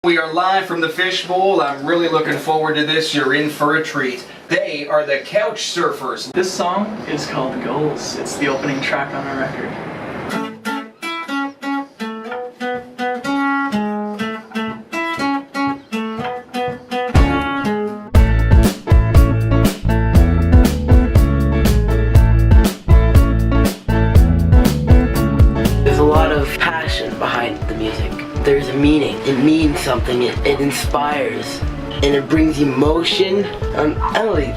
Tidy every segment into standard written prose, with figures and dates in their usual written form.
We are live from the Fishbowl. I'm really looking forward to this. You're in for a treat. They are the Couchsurfers. This song is called Goals. It's the opening track on our record. There's a lot of passion behind the music. There's a meaning. It means something. It inspires. And it brings emotion. Emily.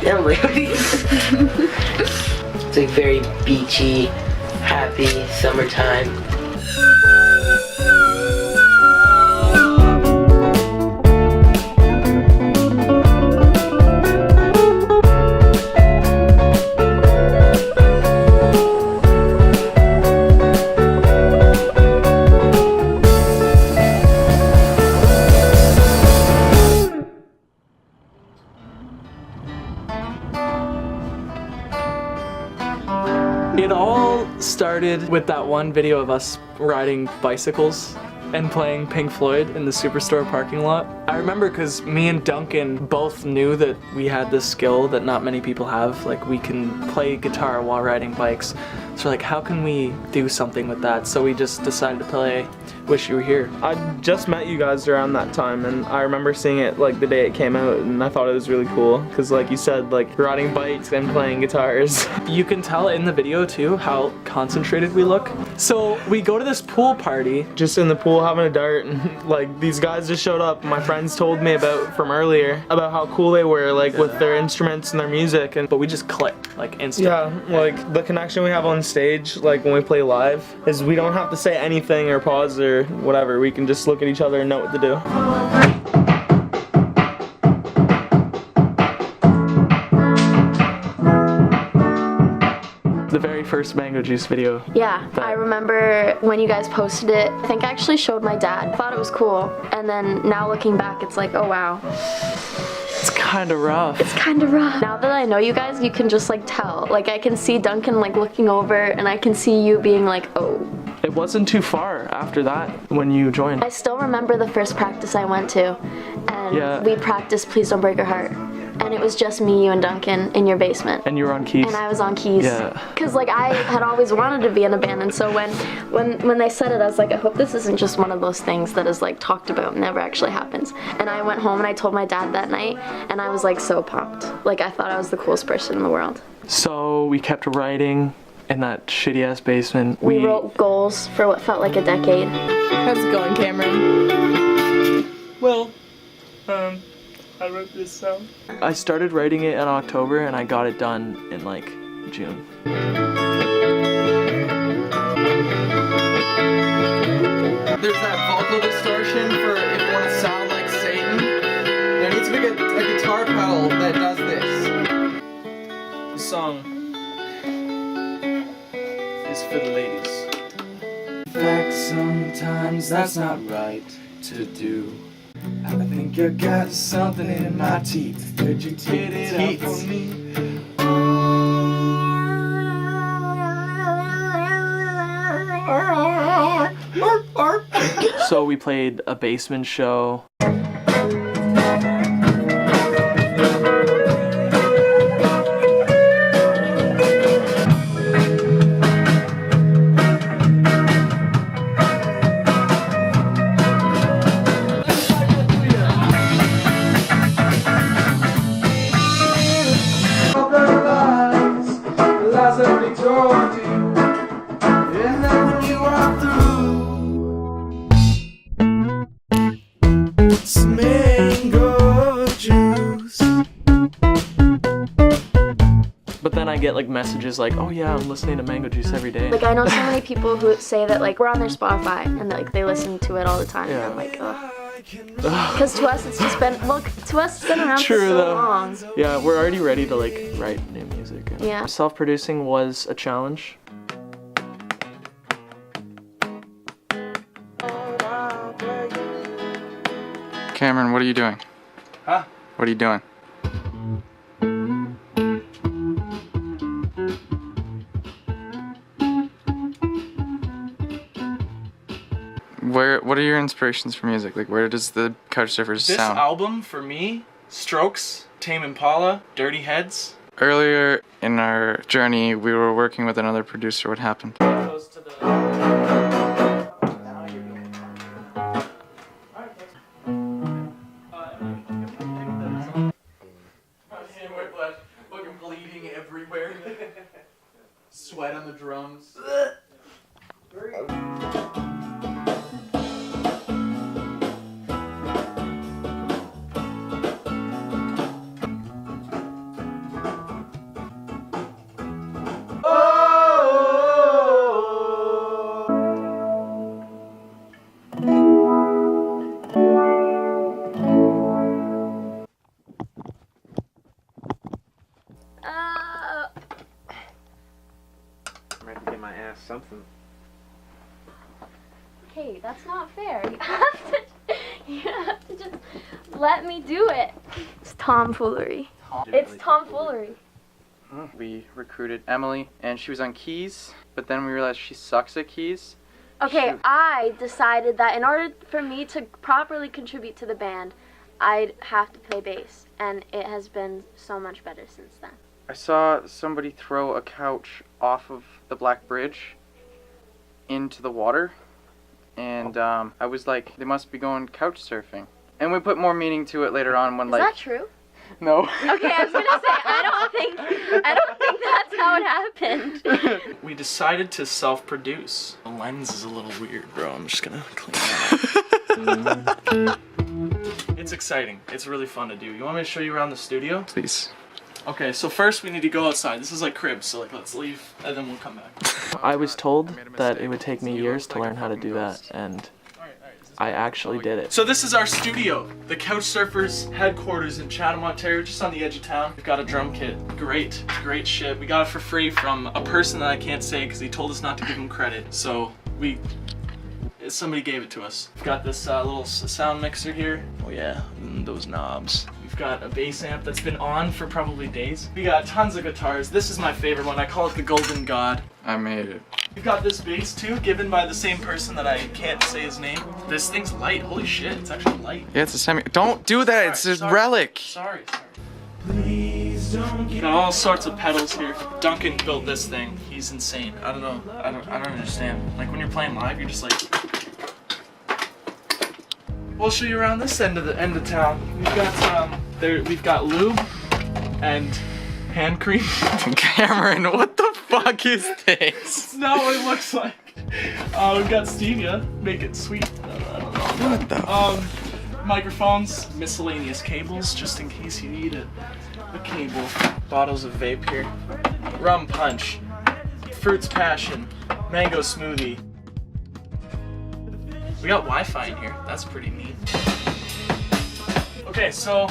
It's like very beachy, happy, summertime. It all started with that one video of us riding bicycles and playing Pink Floyd in the Superstore parking lot. I remember because me and Duncan both knew that we had this skill that not many people have. Like, we can play guitar while riding bikes. So like, how can we do something with that? So we just decided to play Wish You Were Here. I just met you guys around that time, and I remember seeing it like the day it came out, and I thought it was really cool because, like you said, like riding bikes and playing guitars. You can tell in the video too how concentrated we look. So we go to this pool party. Just in the pool having a dart, and like these guys just showed up. My friends told me about from earlier about how cool they were, like with their instruments and their music, and But we just clicked like instantly. yeah, like the connection we have on stage, like when we play live, is we don't have to say anything or pause or whatever. We can just look at each other and know what to do. The very first Mango Juice video. Yeah, I remember when you guys posted it. I think I actually showed my dad. Thought it was cool. And then now looking back, it's like, oh wow. It's kind of rough. It's kind of rough. Now that I know you guys, you can just like tell. Like, I can see Duncan like looking over, and I can see you being like, oh. It wasn't too far after that when you joined. I still remember the first practice I went to, and Yeah. we practiced Please Don't Break Your Heart. And it was just me, you, and Duncan in your basement. And you were on keys. And I was on keys. Yeah. Cause like I had always wanted to be in a band, and so when they said it, I was like, I hope this isn't just one of those things that is like talked about and never actually happens. And I went home and I told my dad that night, and I was like so pumped. Like, I thought I was the coolest person in the world. So we kept writing in that shitty ass basement. We wrote goals for what felt like a decade. How's it going, Cameron? Well, I wrote this song. I started writing it in October and I got it done in like June. There's that vocal distortion for if you want to sound like Satan. There needs to be a guitar pedal that does this. The song is for the ladies. In fact, sometimes that's not right to do. I think I got something in my teeth. Could you get it out for me? So we played a basement show. But then I get like messages like, oh yeah, I'm listening to Mango Juice every day. Like, I know so many people who say that like we're on their Spotify and like they listen to it all the time. Yeah. And I'm like, ugh. Because to us it's just been, look, to us it's been around True, for so though. long. Yeah, we're already ready to like write new music. And Yeah. Self-producing was a challenge. Cameron, what are you doing? Huh? What are you doing? What are are your inspirations for music? Like, where does the Couchsurfers This sound? album, for me, Strokes, Tame Impala, Dirty Heads. Earlier in our journey, we were working with another producer. What happened? Goes to the... Fucking bleeding everywhere. Sweat on the drums. I'm ready to get my ass something. Okay, that's not fair. You have to just let me do it. It's tomfoolery. It's tomfoolery. We recruited Emily, and she was on keys, but then we realized she sucks at keys. Okay, I decided that in order for me to properly contribute to the band, I'd have to play bass, and it has been so much better since then. I saw somebody throw a couch off of the Black Bridge into the water, and I was like, they must be going couch surfing. And we put more meaning to it later on when Is like... that true? No. Okay, I was gonna say I don't think that's how it happened. We decided to self-produce. The lens is a little weird, bro. I'm just gonna clean that up. It's exciting. It's really fun to do. You want me to show you around the studio? Please. Okay, so first we need to go outside. This is like cribs, so like let's leave and then we'll come back. I was told that it would take me years to learn how to do that, and I actually did it. So this is our studio, the Couchsurfers headquarters in Chatham, Ontario, just on the edge of town. We've got a drum kit. Great shit. We got it for free from a person that I can't say because he told us not to give him credit. So somebody gave it to us. We've got this little sound mixer here. Oh yeah, those knobs. We've got a bass amp that's been on for probably days. We got tons of guitars. This is my favorite one. I call it the Golden God. I made it. We've got this bass too, given by the same person that I can't say his name. This thing's light. Holy shit, it's actually light. Yeah, it's a semi. Don't do that. It's a relic. Sorry. Got all sorts of pedals here. Duncan built this thing. He's insane. I don't know. I don't understand. Like when you're playing live, you're just like. We'll show you around this end of town. We've got lube and hand cream. Cameron, what the fuck is this? It's not what it looks like. We've got stevia. Make it sweet. I don't know. What the? Microphones, miscellaneous cables, just in case you need a cable. Bottles of vape here. Rum punch. Fruits passion. Mango smoothie. We got Wi-Fi in here. That's pretty neat. Okay, so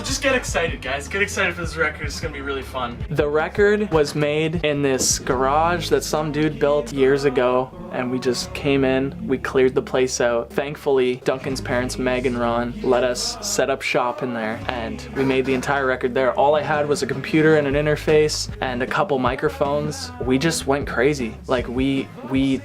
just get excited, guys. Get excited for this record. It's gonna be really fun. The record was made in this garage that some dude built years ago, and we just came in, we cleared the place out. Thankfully, Duncan's parents, Meg and Ron, let us set up shop in there, and we made the entire record there. All I had was a computer and an interface and a couple microphones. We just went crazy. Like we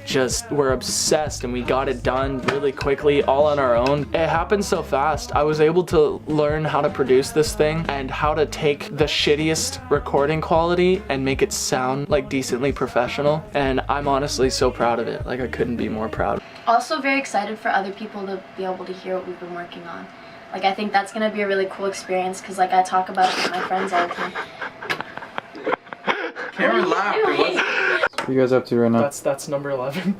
just were obsessed, and we got it done really quickly, all on our own. It happened so fast. I was able to learn how to produce this thing and how to take the shittiest recording quality and make it sound like decently professional, and I'm honestly so proud of it. Like I couldn't be more proud. Also very excited for other people to be able to hear what we've been working on. Like I think that's gonna be a really cool experience because like I talk about it with my friends all the time. Cameron laughed. What are you guys up to right now? That's number 11.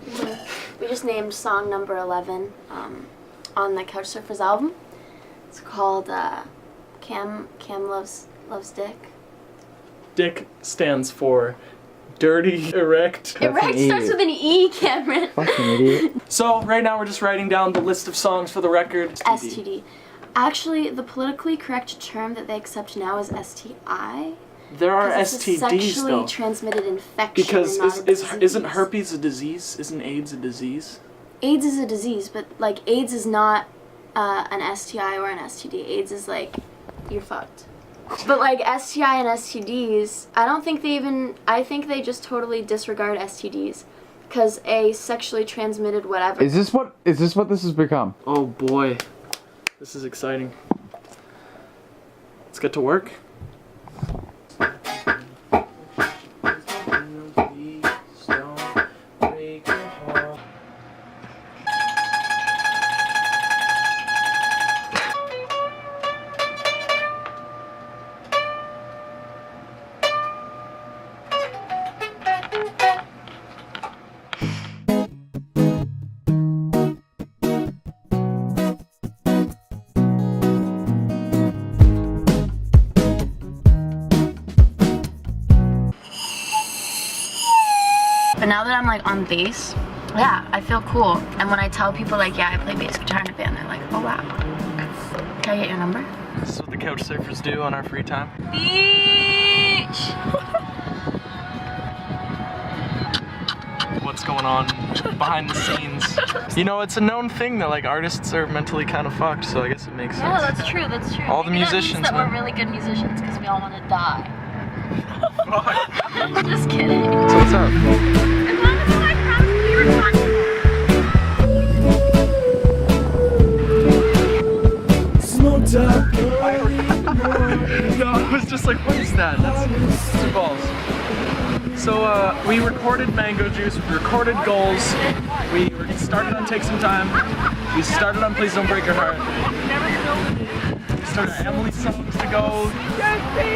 We just named song number 11 on the Couchsurfers album. It's called Cam Loves Dick. Dick stands for dirty, erect. Erect starts with an E, Cameron. Fucking idiot. So right now we're just writing down the list of songs for the record. STD. Actually, the politically correct term that they accept now is STI. There are 'Cause it's a STDs sexually though. transmitted infection. Because and not a isn't disease. herpes a disease? Isn't AIDS a disease? AIDS is a disease, but like AIDS is not an STI or an STD. AIDS is like you're fucked. But like STI and STDs, I think they just totally disregard STDs. because a sexually transmitted whatever. Is this what this has become? Oh boy, this is exciting. Let's get to work. But now that I'm like on bass, yeah, I feel cool. And when I tell people like, yeah, I play bass guitar in a band, they're like, oh wow. Can I get your number? This is what the Couchsurfers do on our free time. Beach! What's going on behind the scenes? You know, it's a known thing that like artists are mentally kind of fucked, so I guess it makes sense. Yeah, that's true, that's true. All the Maybe musicians, that means that man. we're really good musicians because we all want to die. Just kidding. So what's up? As long as I promise to be responsible. Smoked up. No, I was just like, what is that? That's two balls. So we recorded Mango Juice, we recorded Goals, we started on Take Some Time, we started on Please Don't Break Your Heart, we started Emily's songs to go,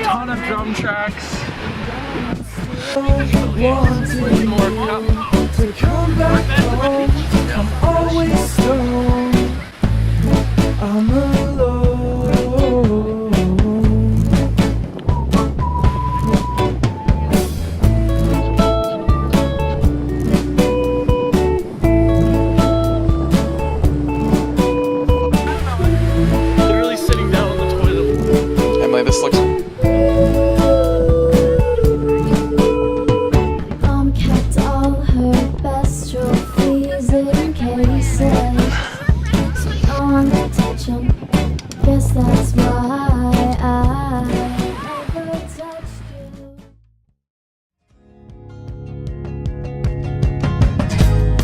ton of drum tracks. Wanting to come back home. I'm always stoned. I'm alone. Literally sitting down on the toilet. Emily, this looks... Kept all her best trophies in cases, so no one could touch 'em. Guess that's why I never touched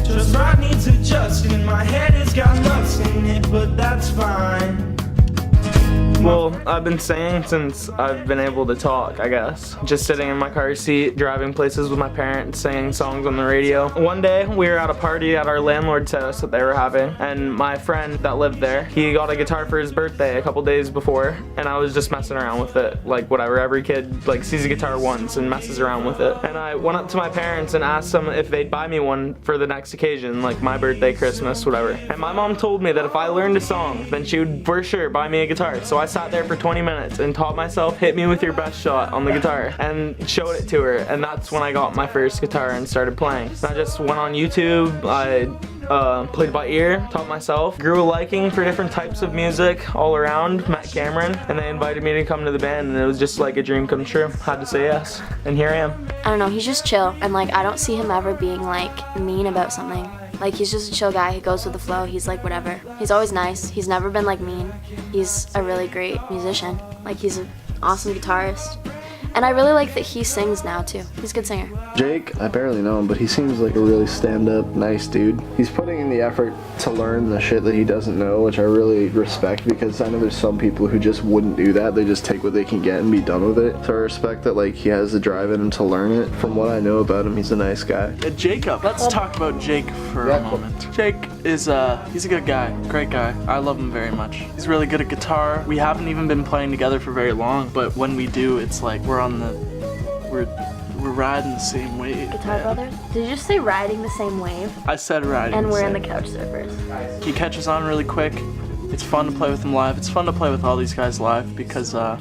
you. Just right needs adjusting. My head has got lust in it, but that's fine. Well, I've been singing since I've been able to talk, I guess. Just sitting in my car seat, driving places with my parents, singing songs on the radio. One day, we were at a party at our landlord's house that they were having, and my friend that lived there, he got a guitar for his birthday a couple days before, and I was just messing around with it, like whatever. Every kid like sees a guitar once and messes around with it. And I went up to my parents and asked them if they'd buy me one for the next occasion, like my birthday, Christmas, whatever. And my mom told me that if I learned a song, then she would for sure buy me a guitar. So I sat there for 20 minutes and taught myself "Hit Me With Your Best Shot" on the guitar and showed it to her, and that's when I got my first guitar and started playing. And I just went on YouTube, I played by ear, taught myself, grew a liking for different types of music all around, met Cameron, and they invited me to come to the band, and it was just like a dream come true. Had to say yes, and here I am. I don't know, he's just chill, and like I don't see him ever being like mean about something. Like he's just a chill guy, he goes with the flow, he's like whatever. He's always nice, he's never been like mean. He's a really great musician, like he's an awesome guitarist. And I really like that he sings now too. He's a good singer. Jake, I barely know him, but he seems like a really stand-up, nice dude. He's putting in the effort to learn the shit that he doesn't know, which I really respect, because I know there's some people who just wouldn't do that. They just take what they can get and be done with it. So I respect that like he has the drive in him to learn it. From what I know about him, he's a nice guy. Jacob, let's talk about Jake for a moment. Jake is he's a good guy, great guy. I love him very much. He's really good at guitar. We haven't even been playing together for very long, but when we do, it's like we're riding the same wave. Guitar brothers? Did you just say riding the same wave? I said riding. And we're in the Couchsurfers. He catches on really quick. It's fun to play with him live. It's fun to play with all these guys live because I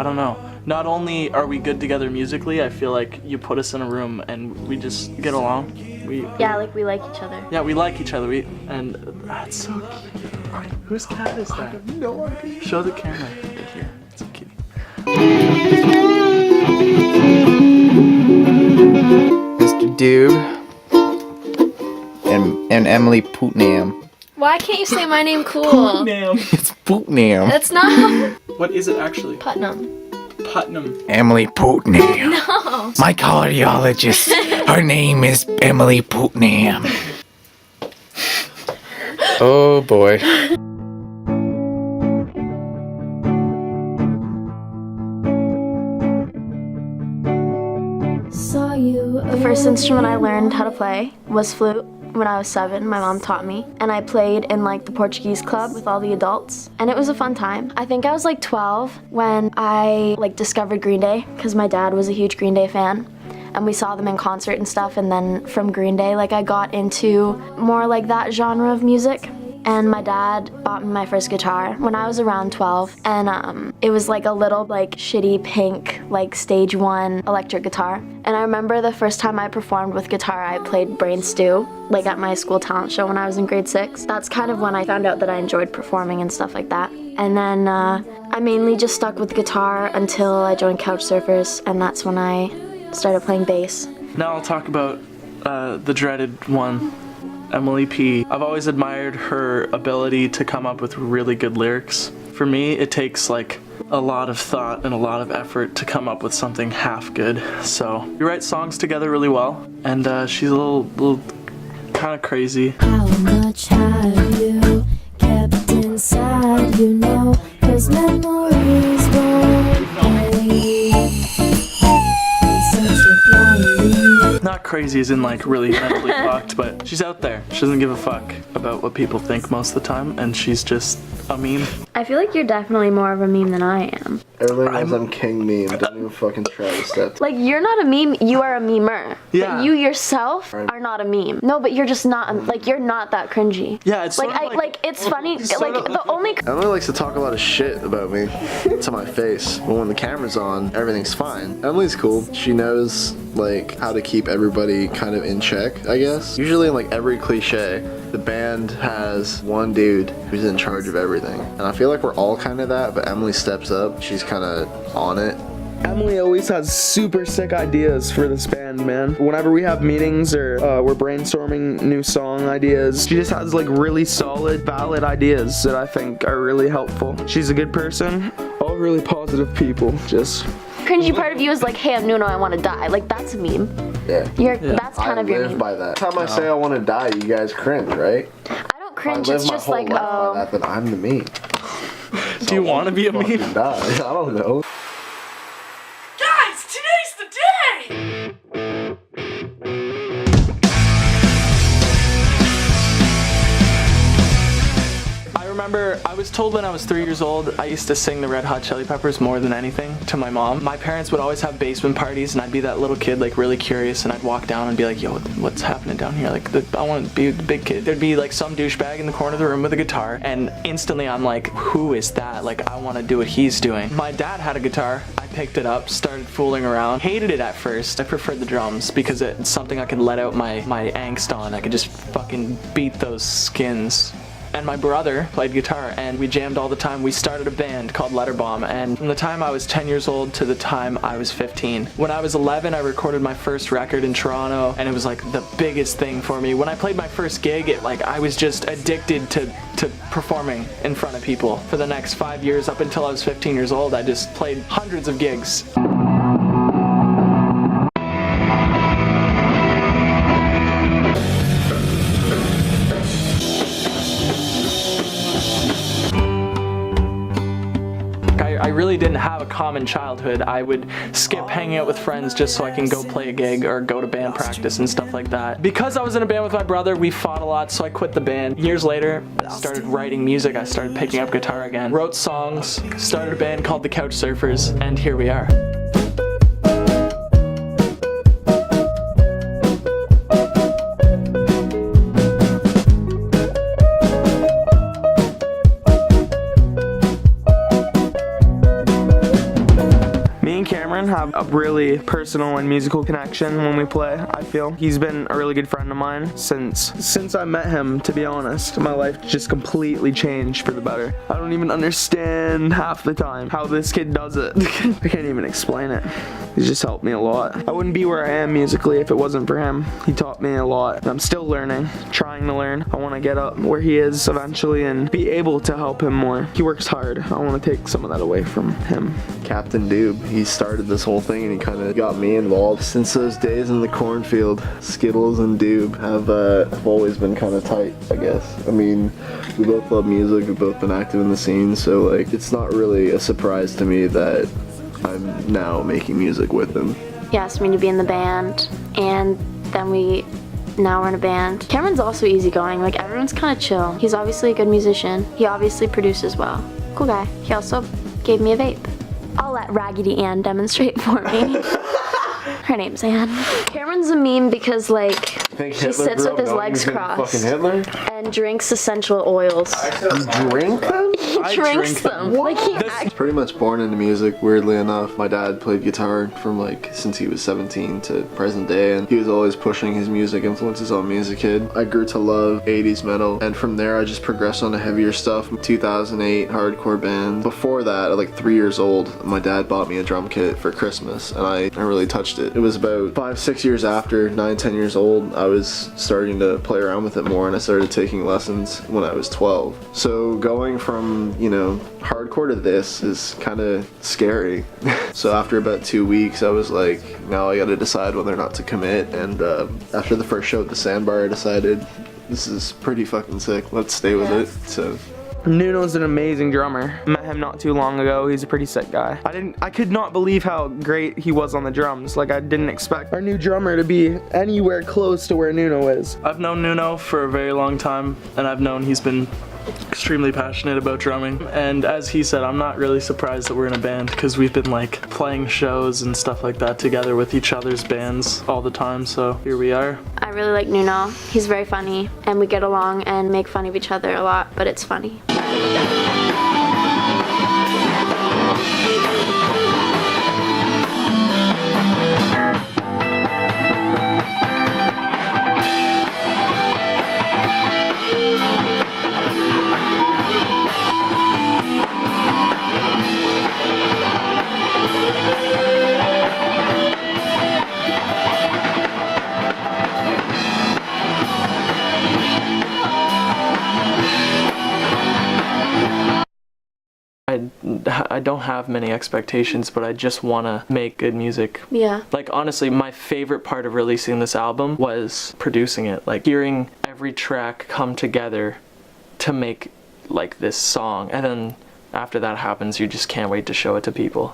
don't know. Not only are we good together musically, I feel like you put us in a room and we just get along. Yeah, like we like each other. Yeah, we like each other. And that's so cute. Whose cat is that? I have no idea. Show the camera right here. It's so cute. Mr. Doob and Emily Putnam. Why can't you say my name cool? Putnam. It's Putnam. That's not. What is it actually? Putnam. Putnam. Emily Putnam. No. My cardiologist. Her name is Emily Putnam. Oh boy. Saw you. The first instrument I learned how to play was flute. When I was 7, my mom taught me, and I played in like the Portuguese club with all the adults, and it was a fun time. I think I was like 12 when I like discovered Green Day, because my dad was a huge Green Day fan, and we saw them in concert and stuff, and then from Green Day, like I got into more like that genre of music. And my dad bought me my first guitar when I was around 12, and it was like a little like shitty pink like stage 1 electric guitar. And I remember the first time I performed with guitar, I played Brain Stew like at my school talent show when I was in grade 6. That's kind of when I found out that I enjoyed performing and stuff like that. And then I mainly just stuck with guitar until I joined Couchsurfers, and that's when I started playing bass. Now I'll talk about the dreaded one, Emily P. I've always admired her ability to come up with really good lyrics. For me, it takes like a lot of thought and a lot of effort to come up with something half good. So we write songs together really well, and she's a little kind of crazy. How much have you kept inside, you know, 'cause memories won't fade. Such a blind. Not crazy as in like really mentally fucked, but she's out there. She doesn't give a fuck about what people think most of the time, and she's just a meme. I feel like you're definitely more of a meme than I am. Everybody knows I'm king meme. Don't even fucking try to step. Like, you're not a meme, you are a memer. Yeah. But you yourself are not a meme. No, but you're just not, like, you're not that cringy. Yeah, it's like, sort of like it's funny, like, the only... Emily likes to talk a lot of shit about me to my face, but when the camera's on, everything's fine. Emily's cool. She knows, like, how to keep everybody kind of in check, I guess. Usually in, like, every cliche, the band has one dude who's in charge of everything. And I feel like we're all kind of that, but Emily steps up. She's kind of on it. Emily always has super sick ideas for this band, man. Whenever we have meetings or we're brainstorming new song ideas, she just has like really solid, valid ideas that I think are really helpful. She's a good person. All really positive people, just... Cringy part of you is like, hey, I'm Nuno, I want to die. Like, that's a meme. Yeah. That's kind of your live meme. by that. Every time I say I want to die, you guys cringe, right? I don't cringe, I live it's my just whole like, life by that, then I'm the meme. Do you want to be a meme? Die. I don't know. Guys, today's the day! I remember I was told when I was 3 years old I used to sing the Red Hot Chili Peppers more than anything to my mom. My parents would always have basement parties, and I'd be that little kid like really curious, and I'd walk down and be like, yo, what's happening down here? Like, I want to be the big kid. There'd be like some douchebag in the corner of the room with a guitar, and instantly I'm like, who is that? Like, I want to do what he's doing. My dad had a guitar. I picked it up, started fooling around. Hated it at first. I preferred the drums because it's something I could let out my angst on. I could just fucking beat those skins. And my brother played guitar, and we jammed all the time. We started a band called Letterbomb, and from the time I was 10 years old to the time I was 15. When I was 11, I recorded my first record in Toronto, and it was like the biggest thing for me. When I played my first gig, I was just addicted to performing in front of people. For the next 5 years, up until I was 15 years old, I just played hundreds of gigs. I really didn't have a common childhood. I would skip hanging out with friends just so I can go play a gig or go to band practice and stuff like that. Because I was in a band with my brother, we fought a lot, so I quit the band. Years later, I started writing music. I started picking up guitar again. Wrote songs, started a band called the Couchsurfers, and here we are. Cameron have a really personal and musical connection when we play, I feel. He's been a really good friend of mine since I met him, to be honest. My life just completely changed for the better. I don't even understand half the time how this kid does it. I can't even explain it. He's just helped me a lot. I wouldn't be where I am musically if it wasn't for him. He taught me a lot, and I'm still learning, trying to learn. I want to get up where he is eventually and be able to help him more. He works hard. I want to take some of that away from him. Captain Doob, he started this whole thing and he kind of got me involved. Since those days in the cornfield, Skittles and Doob have always been kind of tight, I guess. I mean, we both love music, we've both been active in the scene, so like it's not really a surprise to me that I'm now making music with him. He asked me to be in the band, and then now we're in a band. Cameron's also easygoing, like everyone's kind of chill. He's obviously a good musician. He obviously produces well. Cool guy. He also gave me a vape. I'll let Raggedy Ann demonstrate for me. Her name's Ann. Cameron's a meme because like he sits with his legs crossed and drinks essential oils. You drink them? He drinks them. Like He's pretty much born into music, weirdly enough. My dad played guitar from like since he was 17 to present day, and he was always pushing his music influences on me as a kid. I grew to love 80s metal, and from there I just progressed on to heavier stuff. 2008 hardcore band. Before that, at like 3 years old, my dad bought me a drum kit for Christmas, and I really touched it. It was about 5-6 years after, 9-10 years old, I was starting to play around with it more, and I started taking lessons when I was 12. So going from, you know, hardcore to this is kind of scary. So after about 2 weeks, I was like, now I gotta decide whether or not to commit, and after the first show at the Sandbar, I decided this is pretty fucking sick, let's stay with it. So Nuno's an amazing drummer. Met him not too long ago. He's a pretty sick guy. I could not believe how great he was on the drums. Like, I didn't expect our new drummer to be anywhere close to where Nuno is. I've known Nuno for a very long time, and I've known he's been extremely passionate about drumming, and as he said, I'm not really surprised that we're in a band because we've been like playing shows and stuff like that together with each other's bands all the time, so here we are. I really like Nuno. He's very funny, and we get along and make fun of each other a lot, but it's funny. I don't have many expectations, but I just want to make good music. Yeah. Like, honestly, my favorite part of releasing this album was producing it. Like, hearing every track come together to make, like, this song. And then after that happens, you just can't wait to show it to people.